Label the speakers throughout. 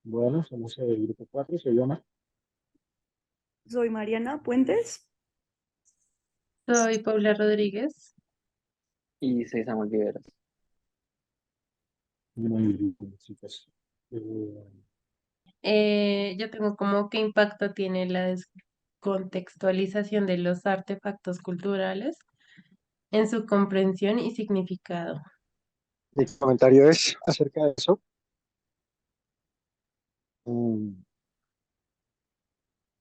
Speaker 1: Bueno, somos el grupo 4, soy Omar.
Speaker 2: Soy Mariana Puentes.
Speaker 3: Soy Paula Rodríguez.
Speaker 4: Y soy Samuel Viveros.
Speaker 1: Muy bien, chicos. Eh,
Speaker 3: Yo tengo como qué impacto tiene la descontextualización de los artefactos culturales en su comprensión y significado.
Speaker 1: Mi comentario es acerca de eso. Mm,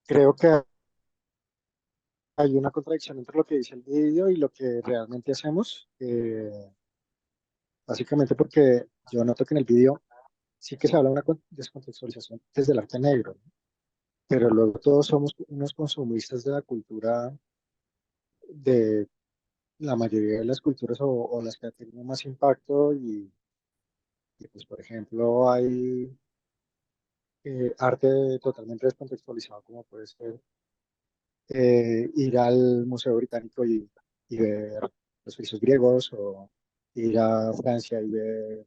Speaker 1: Creo que hay una contradicción entre lo que dice el vídeo y lo que realmente hacemos. Básicamente porque yo noto que en el vídeo sí que se habla de una descontextualización desde el arte negro, ¿no? Pero luego todos somos unos consumistas de la cultura, de la mayoría de las culturas o las que han tenido más impacto pues por ejemplo hay arte totalmente descontextualizado como puede ser ir al Museo Británico y ver los frisos griegos o ir a Francia y ver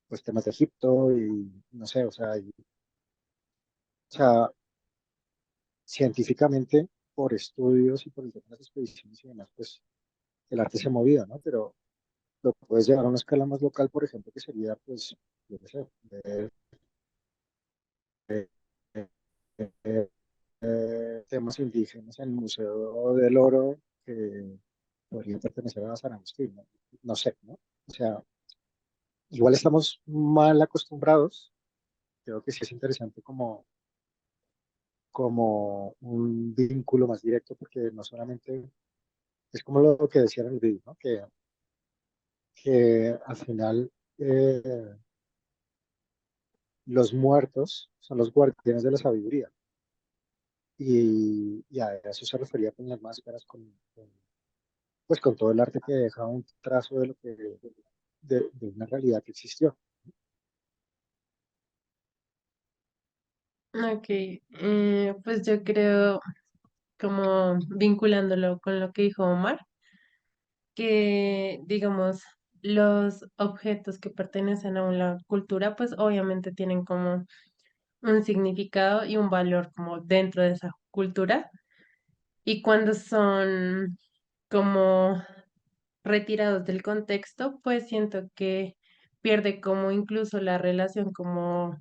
Speaker 1: pues temas de Egipto y no sé, o sea, científicamente por estudios y por diferentes expediciones y demás, pues el arte se ha movido, ¿no? Pero lo puedes llevar a una escala más local, por ejemplo, que sería, pues, yo qué sé, ver temas indígenas en el Museo del Oro que podría pertenecer a San Agustín, ¿no? No sé, ¿no? O sea, igual estamos mal acostumbrados, creo que sí es interesante como un vínculo más directo, porque no solamente es como lo que decía en el video, ¿no? Que al final eh, los muertos son los guardianes de la sabiduría. Y a eso se refería con las máscaras, pues con todo el arte que deja un trazo de lo que de una realidad que existió.
Speaker 3: Ok, pues yo creo, como vinculándolo con lo que dijo Omar, que digamos, los objetos que pertenecen a una cultura, pues obviamente tienen como un significado y un valor como dentro de esa cultura. Y cuando son como retirados del contexto, pues siento que pierde como incluso la relación como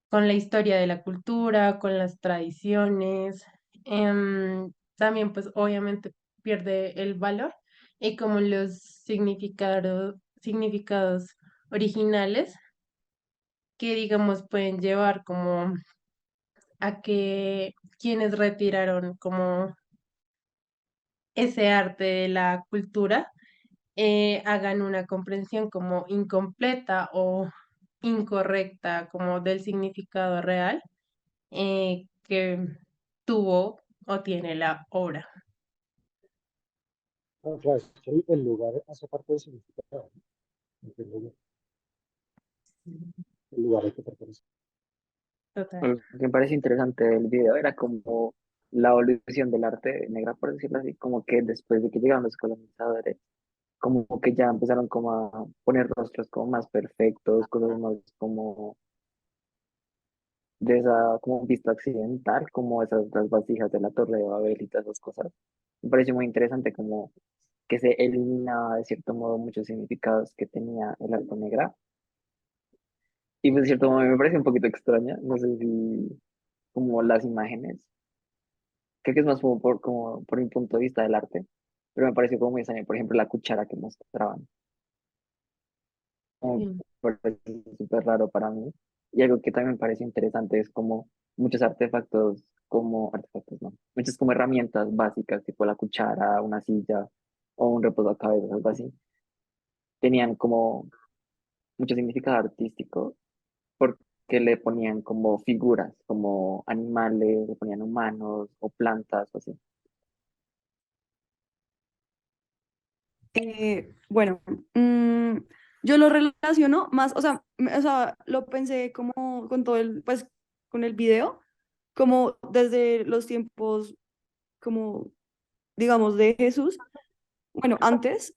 Speaker 3: con la historia de la cultura, con las tradiciones. También pues obviamente pierde el valor y como los significados originales que digamos pueden llevar como a que quienes retiraron como ese arte de la cultura hagan una comprensión como incompleta o incorrecta como del significado real que tuvo o tiene la obra.
Speaker 1: Bueno, claro, es que el lugar hace parte del significado, ¿no? El lugar al que pertenece.
Speaker 3: Total.
Speaker 4: Lo que me parece interesante del video era como la evolución del arte negra, por decirlo así, como que después de que llegaron los colonizadores, como que ya empezaron como a poner rostros como más perfectos, cosas más como de esa, como vista occidental, como esas las vasijas de la Torre de Babel y todas esas cosas. Me pareció muy interesante como que se eliminaba de cierto modo muchos significados que tenía el arte negra. Y pues de cierto modo me parece un poquito extraña, no sé si como las imágenes, creo que es más como por mi punto de vista del arte, pero me pareció como muy extraño, por ejemplo, la cuchara que mostraban, como
Speaker 3: Sí.
Speaker 4: me parece súper raro para mí. Y algo que también me parece interesante es como muchos artefactos, como artefactos, no, muchas como herramientas básicas, tipo la cuchara, una silla o un reposacabezas, algo así, tenían como mucho significado artístico porque le ponían como figuras, como animales, le ponían humanos o plantas o así.
Speaker 2: Bueno, mm, yo lo relaciono más, o sea, lo pensé como con todo pues, con el video, como desde los tiempos, como, digamos, de Jesús. Bueno, antes,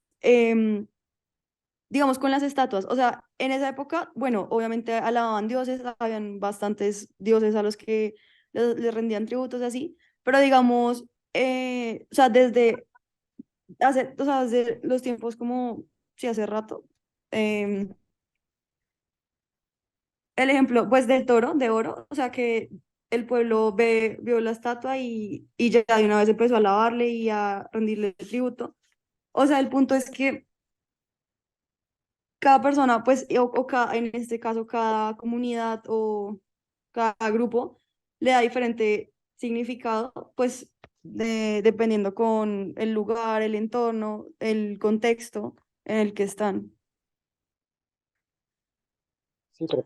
Speaker 2: digamos, con las estatuas. O sea, en esa época, bueno, obviamente alababan dioses, habían bastantes dioses a los que les rendían tributos y así, pero digamos, o sea, o sea, desde los tiempos como, sí, hace rato, em, el ejemplo, pues, del toro, de oro, o sea, que el pueblo vio la estatua y ya de una vez empezó a alabarle y a rendirle tributo. O sea, el punto es que cada persona, pues, en este caso, cada comunidad o cada grupo le da diferente significado, pues, dependiendo con el lugar, el entorno, el contexto en el que están.
Speaker 1: Sí, pero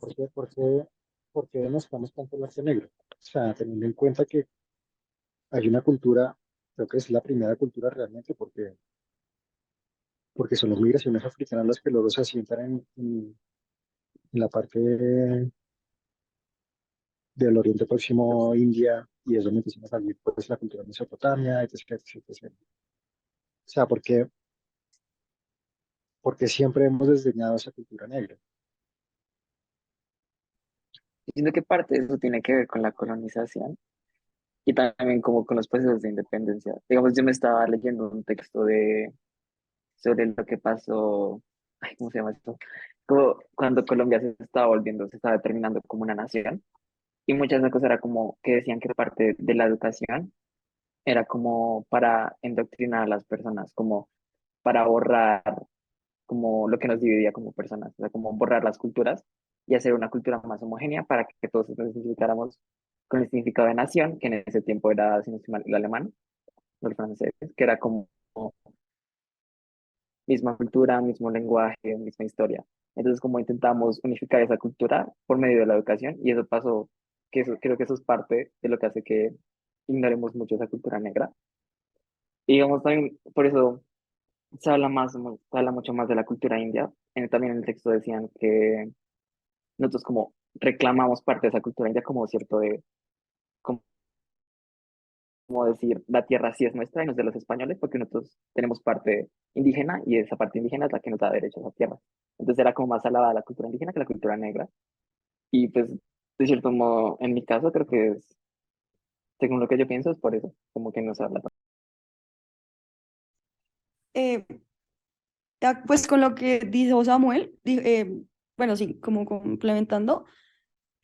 Speaker 1: por qué demostramos tanto el arte negro? O sea, teniendo en cuenta que hay una cultura, creo que es la primera cultura realmente, porque son las migraciones africanas las que luego se asientan en la parte del Oriente Próximo, India, y es donde empiezan a salir pues, la cultura mesopotamia, etc, etc. O sea, porque siempre hemos desdeñado esa cultura negra.
Speaker 4: Siento que parte de eso tiene que ver con la colonización y también como con los procesos de independencia. Digamos, yo me estaba leyendo un texto sobre lo que pasó, ay, ¿cómo se llama esto? Como cuando Colombia se estaba volviendo, se estaba determinando como una nación. Y muchas de las cosas era como que decían que parte de la educación era como para indoctrinar a las personas, como para borrar como lo que nos dividía como personas, o sea, como borrar las culturas y hacer una cultura más homogénea para que todos nos identificáramos con el significado de nación, que en ese tiempo era, si no estoy mal, el alemán, no el francés, que era como misma cultura, mismo lenguaje, misma historia. Entonces, como intentamos unificar esa cultura por medio de la educación, y eso pasó, creo que eso es parte de lo que hace que ignoremos mucho esa cultura negra. Y digamos, también por eso se habla mucho más de la cultura india. También en el texto decían que nosotros como reclamamos parte de esa cultura india como cierto de, como decir, la tierra sí es nuestra y no es de los españoles, porque nosotros tenemos parte indígena y esa parte indígena es la que nos da derecho a esa tierra. Entonces era como más alabada la cultura indígena que la cultura negra. Y pues, de cierto modo, en mi caso, creo que es, según lo que yo pienso, es por eso, como que no se habla tanto.
Speaker 2: Eh, pues con lo que dijo Samuel, bueno, sí, como complementando.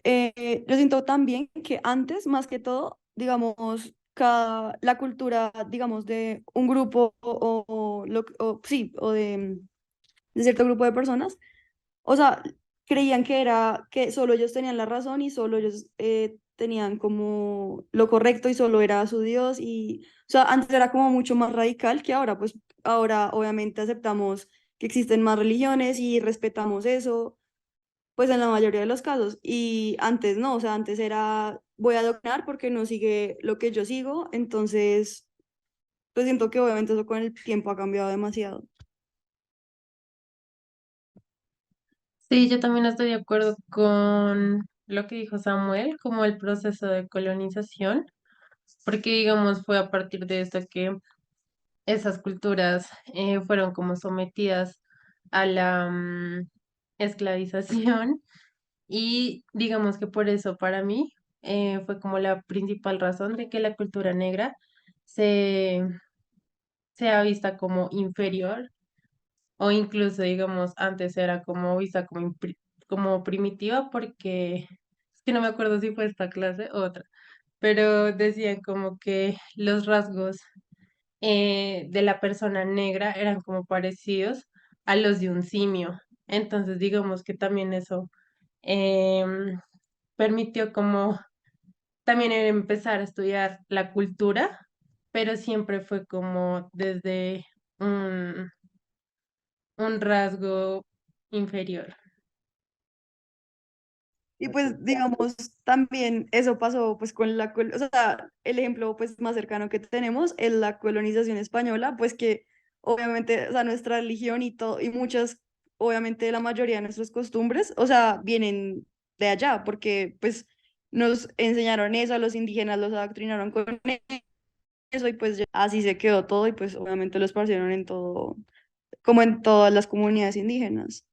Speaker 2: Yo siento también que antes, más que todo, digamos, la cultura, digamos, de un grupo sí, o de cierto grupo de personas, o sea, creían que era que solo ellos tenían la razón y solo ellos tenían como lo correcto y solo era su Dios y, o sea, antes era como mucho más radical que ahora, pues ahora obviamente aceptamos que existen más religiones y respetamos eso pues en la mayoría de los casos. Y antes no, o sea, antes era, voy a adoctrinar porque no sigue lo que yo sigo, entonces, pues siento que obviamente eso con el tiempo ha cambiado demasiado.
Speaker 3: Sí, yo también estoy de acuerdo con lo que dijo Samuel, como el proceso de colonización, porque digamos fue a partir de esto que esas culturas fueron como sometidas a la esclavización y digamos que por eso para mí fue como la principal razón de que la cultura negra se sea vista como inferior o incluso digamos antes era como vista como, como primitiva porque es que no me acuerdo si fue esta clase o otra, pero decían como que los rasgos de la persona negra eran como parecidos a los de un simio. Entonces, digamos que también eso em, permitió como también empezar a estudiar la cultura, pero siempre fue como desde un, un rasgo inferior.
Speaker 2: Y
Speaker 1: Ok.
Speaker 2: pues digamos, también eso pasó pues con o sea, el ejemplo pues más cercano que tenemos es la colonización española, pues que obviamente, o sea, nuestra religión y todo, y muchas, obviamente la mayoría de nuestras costumbres, o sea, vienen de allá, porque pues nos enseñaron eso, a los indígenas los adoctrinaron con eso y pues ya así se quedó todo y pues obviamente lo esparcieron en todo, como en todas las comunidades indígenas.